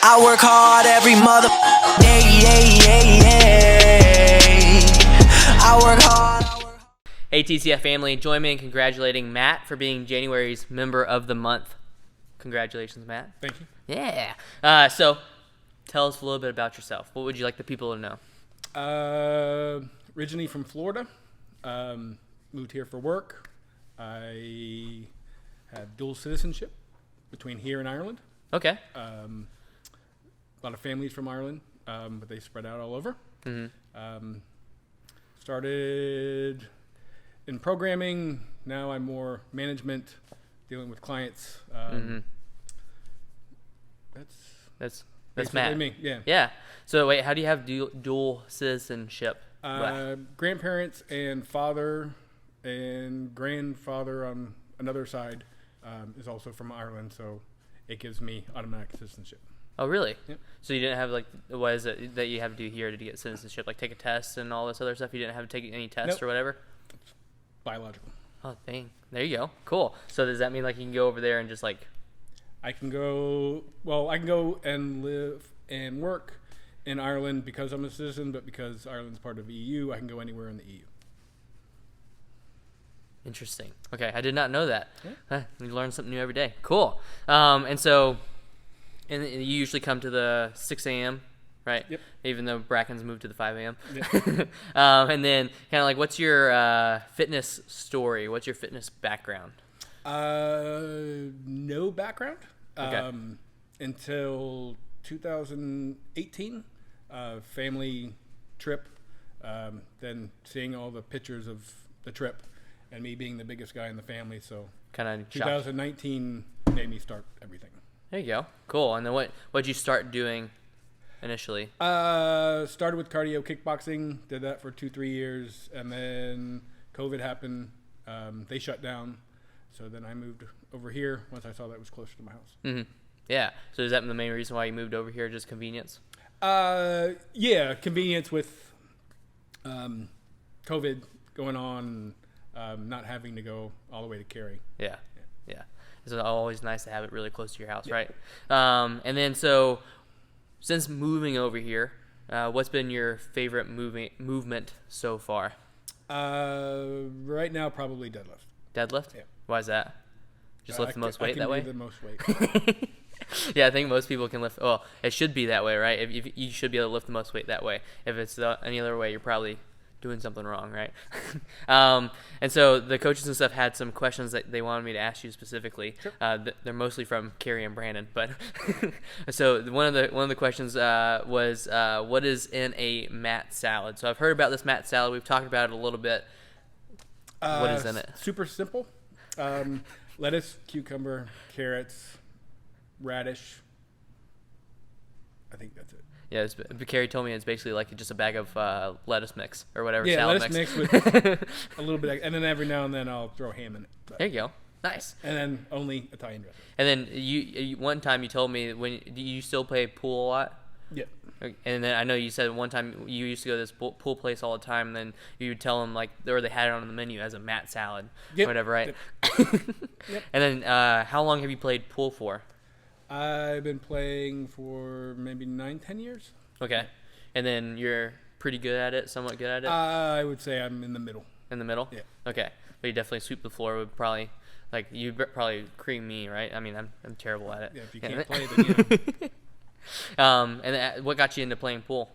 I work hard every mother day. I work hard. Hey TCF family, join me in congratulating Matt for being January's Member of the Month. Congratulations, Matt. Thank you. Yeah. So, tell us a little bit about yourself. What would you like the people to know? Originally from Florida, moved here for work. I have dual citizenship between here and Ireland. Okay. A lot of families from Ireland, but they spread out all over. Started in programming. Now I'm more management, dealing with clients. That's basically Matt. me. Yeah. Yeah. So wait, how do you have dual citizenship? Grandparents and father and grandfather on another side is also from Ireland, so it gives me automatic citizenship. Oh, really? Yep. So you didn't have what is it that you have to do here to get citizenship? Like take a test and all this other stuff? You didn't have to take any tests Nope. or whatever? Biological. Oh, dang. There you go. Cool. So does that mean like you can go over there and just like... I can go and live and work in Ireland because I'm a citizen, but because Ireland's part of the EU, I can go anywhere in the EU. Interesting. Okay, I did not know that. Yeah. You learn something new every day. Cool. And you usually come to the 6 a.m., right? Yep. Even though Bracken's moved to the 5 a.m. Yep. And then kind of like, what's your fitness story? What's your fitness background? No background. Okay. Until 2018, family trip. Then seeing all the pictures of the trip and me being the biggest guy in the family. So Kind of 2019 made me start everything. There you go. Cool. And then what'd you start doing initially? Started with cardio kickboxing, did that for 2-3 years, and then COVID happened. They shut down. So then I moved over here once I saw that it was closer to my house. Mm-hmm. Yeah. So is that the main reason why you moved over here, just convenience? Yeah, convenience with COVID going on, not having to go all the way to Cary. Yeah. It's always nice to have it really close to your house, right? And then so since moving over here, what's been your favorite movement so far? Right now, probably deadlift. Deadlift? Yeah. Why is that? Just lift the most weight that way? I can do the most weight. Yeah, I think most people can lift. Well, it should be that way, right? If you should be able to lift the most weight that way. If it's any other way, you're probably doing something wrong, right? And so the coaches and stuff had some questions that they wanted me to ask you specifically. Sure. They're mostly from Carrie and Brandon, but so one of the questions was what is in a Matt salad? So I've heard about this Matt salad. We've talked about it a little bit. What is in it? Super simple. Lettuce, cucumber, carrots, radish. I think that's it. Yeah, Carrie told me it's basically like just a bag of lettuce mix or whatever. Yeah, salad lettuce mix with a little bit, and then every now and then I'll throw ham in it. But, There you go. Nice. and then only Italian dressing. And then you one time you told me do you still play pool a lot? Yeah. And then I know you said one time you used to go to this pool place all the time, and then you would tell them or they had it on the menu as a Matt salad Yep. or whatever, right? Yep. And then how long have you played pool for? I've been playing for maybe 9-10 years. Okay. And then you're pretty good at it, somewhat good at it? I would say I'm in the middle. In the middle? Yeah. Okay. But you definitely sweep the floor would probably, you'd probably cream me, right? I mean, I'm terrible at it. Yeah, if you can't play, then yeah. And what got you into playing pool?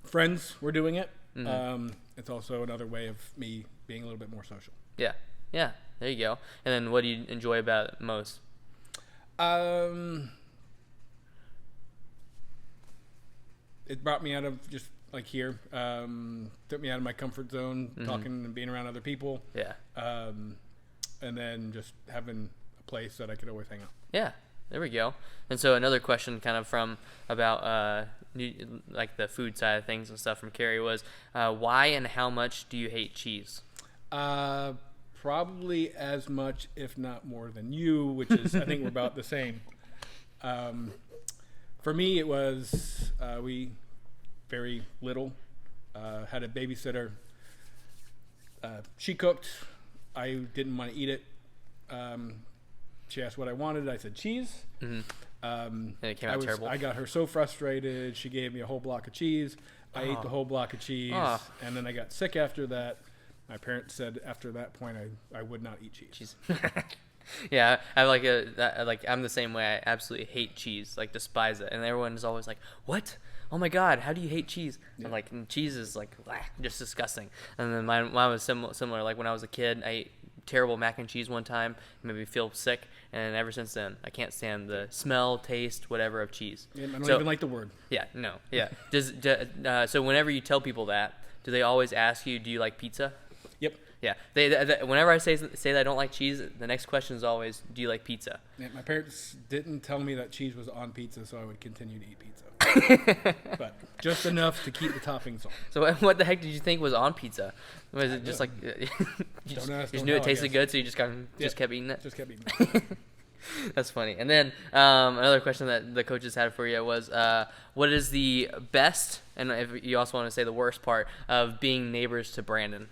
Friends were doing it. Mm-hmm. It's also another way of me being a little bit more social. Yeah. There you go. And then what do you enjoy about it most? It brought me out of just like here, took me out of my comfort zone, talking and being around other people. Yeah. And then just having a place that I could always hang out. Yeah. There we go. And so another question kind of about like the food side of things and stuff from Carrie was, why and how much do you hate cheese? Probably as much, if not more than you, which is, I think we're about the same. For me, it was, we very little, had a babysitter. She cooked. I didn't want to eat it. she asked what I wanted. I said cheese. And it came out terrible. I got her so frustrated. She gave me a whole block of cheese. I ate the whole block of cheese, and then I got sick after that. My parents said after that point I would not eat cheese. Yeah, I'm the same way. I absolutely hate cheese, like despise it, and everyone is always like, "What? Oh my God, how do you hate cheese?" Yeah. I'm like, cheese is like just disgusting. And then mine was similar. Like when I was a kid, I ate terrible mac and cheese one time, made me feel sick, and ever since then, I can't stand the smell, taste, whatever of cheese. Yeah, I don't even like the word. Yeah, no, yeah. So whenever you tell people that, do they always ask you, "Do you like pizza?" Yep. Yeah. Whenever I say that I don't like cheese, the next question is always, "Do you like pizza?" Yeah, my parents didn't tell me that cheese was on pizza, so I would continue to eat pizza. But just enough to keep the toppings on. So what the heck did you think was on pizza? Was it just like you just knew it tasted good, so you just kept eating it? Just kept eating it. That's funny. And then another question that the coaches had for you was, what is the best, and if you also want to say the worst part, of being neighbors to Brandon?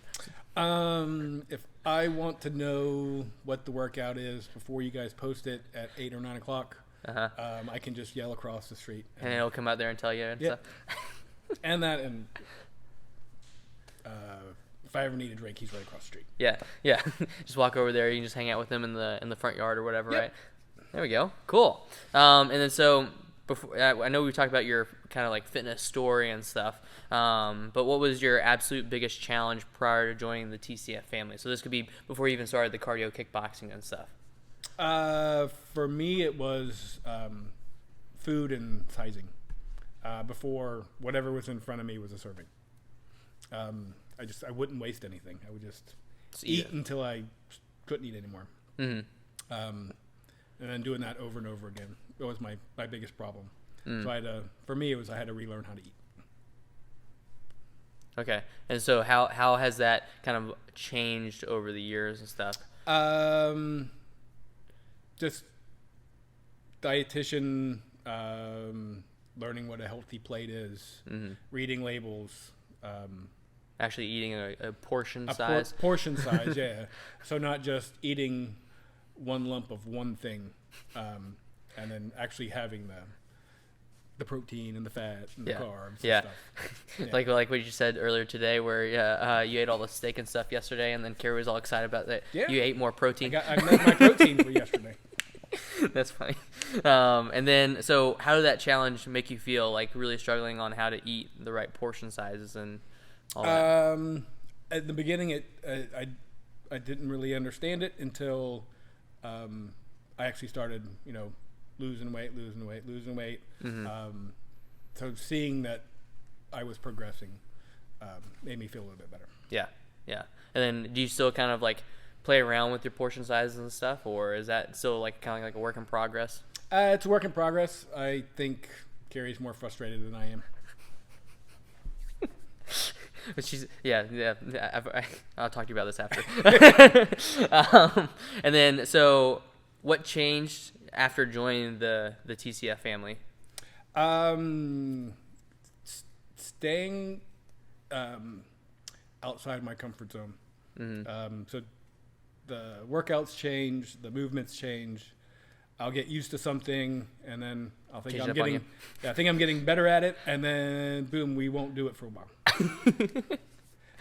If I want to know what the workout is before you guys post it at 8 or 9 o'clock, I can just yell across the street. And he'll come out there and tell you and stuff. And if I ever need a drink, he's right across the street. Yeah. Just walk over there. You can just hang out with him in the front yard or whatever, Yep. right? There we go. Cool. And then so before, I know we talked about your kind of like fitness story and stuff. But what was your absolute biggest challenge prior to joining the TCF family? So this could be before you even started the cardio kickboxing and stuff. For me, it was food and sizing. Before whatever was in front of me was a serving. I wouldn't waste anything. I would just eat until I couldn't eat anymore. And then doing that over and over again. It was my biggest problem. So I had to relearn how to eat. Okay. And so how has that kind of changed over the years and stuff? Just dietitian, learning what a healthy plate is, reading labels, actually eating a portion size. Portion size, yeah. So not just eating one lump of one thing, and then actually having the protein and the fat and the carbs and stuff. Yeah. Like what you said earlier today, where you ate all the steak and stuff yesterday, and then Carrie was all excited about that. Yeah. You ate more protein. I met my protein for yesterday. That's funny. And then, so how did that challenge make you feel, like really struggling on how to eat the right portion sizes and all that? At the beginning, I didn't really understand it until I actually started, losing weight. So seeing that I was progressing made me feel a little bit better. Yeah. And then do you still kind of like play around with your portion sizes and stuff, or is that still like kind of like a work in progress? It's a work in progress. I think Carrie's more frustrated than I am. But she's I'll talk to you about this after. And then, so what changed after joining the TCF family? Staying outside my comfort zone. So the workouts change, the movements change. I'll get used to something, and then I'll think I'm getting better at it, and then boom, we won't do it for a while.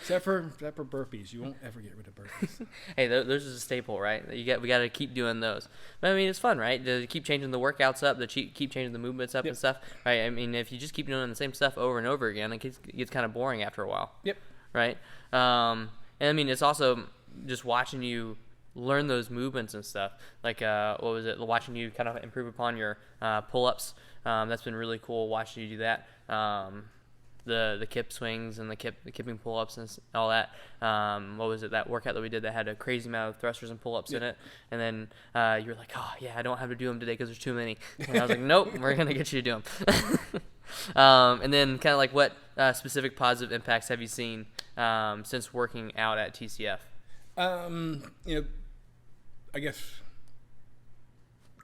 Except for burpees, you won't ever get rid of burpees. Hey, those is a staple, right? We got to keep doing those. But I mean, it's fun, right? To keep changing the workouts up, keep changing the movements up and stuff, right? I mean, if you just keep doing the same stuff over and over again, it gets kind of boring after a while. Yep. Right. And I mean, it's also just watching you learn those movements and stuff. Like, what was it? Watching you kind of improve upon your pull-ups. That's been really cool watching you do that. The kip swings and the kipping pull-ups and all that. What was it? That workout that we did that had a crazy amount of thrusters and pull-ups in it. And then you were like, oh yeah, I don't have to do them today because there's too many. And I was like, nope, we're gonna get you to do them. And then kind of like what specific positive impacts have you seen since working out at TCF? I guess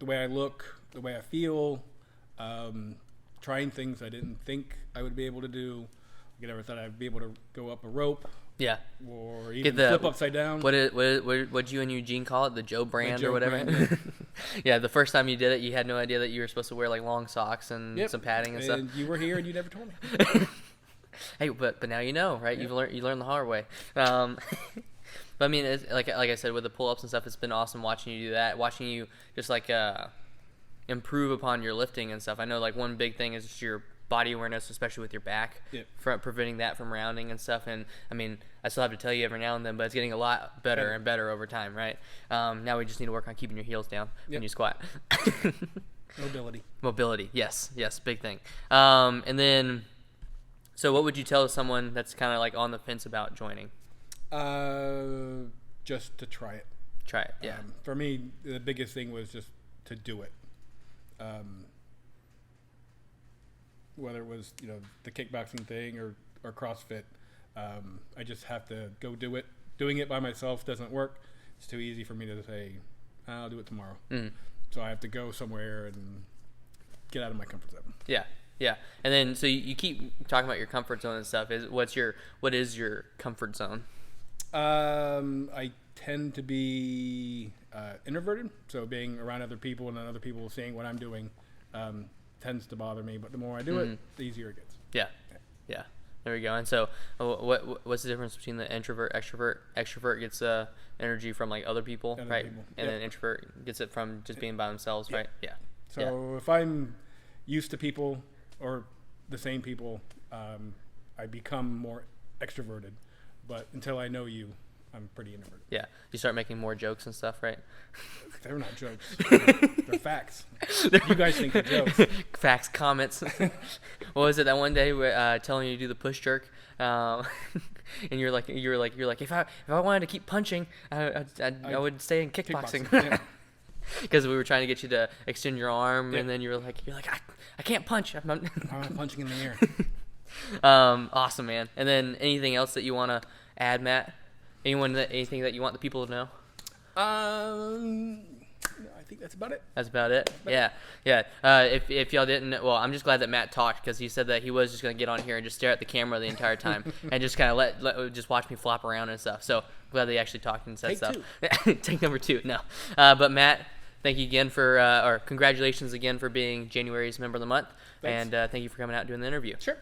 the way I look, the way I feel, trying things I didn't think I would be able to do. I never thought I'd be able to go up a rope Yeah. or Get even the flip upside down. What'd you and Eugene call it? The Joe brand Joe or whatever? brand, yeah. Yeah, the first time you did it, you had no idea that you were supposed to wear like long socks and Yep. some padding and stuff. And you were here and you never told me. Hey, but now you know, right? Yep. You learned the hard way. But I mean, it's, like I said, with the pull-ups and stuff, it's been awesome watching you do that, watching you just like improve upon your lifting and stuff. I know like one big thing is just your body awareness, especially with your back, Yep. for preventing that from rounding and stuff. And I mean, I still have to tell you every now and then, but it's getting a lot better and better over time, right? Now we just need to work on keeping your heels down when Yep. you squat. Mobility, yes, big thing. And then, so what would you tell someone that's kind of like on the fence about joining? Just to try it. Try it, yeah. For me, the biggest thing was just to do it. Whether it was the kickboxing thing or CrossFit, I just have to go do it. Doing it by myself doesn't work. It's too easy for me to say, I'll do it tomorrow. So I have to go somewhere and get out of my comfort zone. Yeah. And then, so you keep talking about your comfort zone and stuff. What is your comfort zone? I tend to be introverted, so being around other people and then other people seeing what I'm doing tends to bother me. But the more I do it, the easier it gets. Yeah. There we go. And so, what's the difference between the introvert, extrovert? Extrovert gets energy from like other people, right? People. And then introvert gets it from just being by themselves, right? Yeah. So if I'm used to people or the same people, I become more extroverted. But until I know you, I'm pretty introverted. Yeah. You start making more jokes and stuff, right? They're not jokes. They're facts. You guys think they're jokes. Facts, comments. What was it that one day telling you to do the push jerk, and you're like, if I wanted to keep punching, I would stay in kickboxing. Yeah. Because we were trying to get you to extend your arm, and then you're like, I can't punch. I'm not punching in the air. Awesome, man. And then anything else that you want to add, Matt? Anything that you want the people to know? I think that's about it. That's about it. Yeah. If y'all didn't, well, I'm just glad that Matt talked, because he said that he was just gonna get on here and just stare at the camera the entire time and just kind of let just watch me flop around and stuff. So glad that he actually talked and said Take stuff. two. Take number 2. No, but Matt, thank you again or congratulations again for being January's member of the month. Thanks. And thank you for coming out and doing the interview. Sure.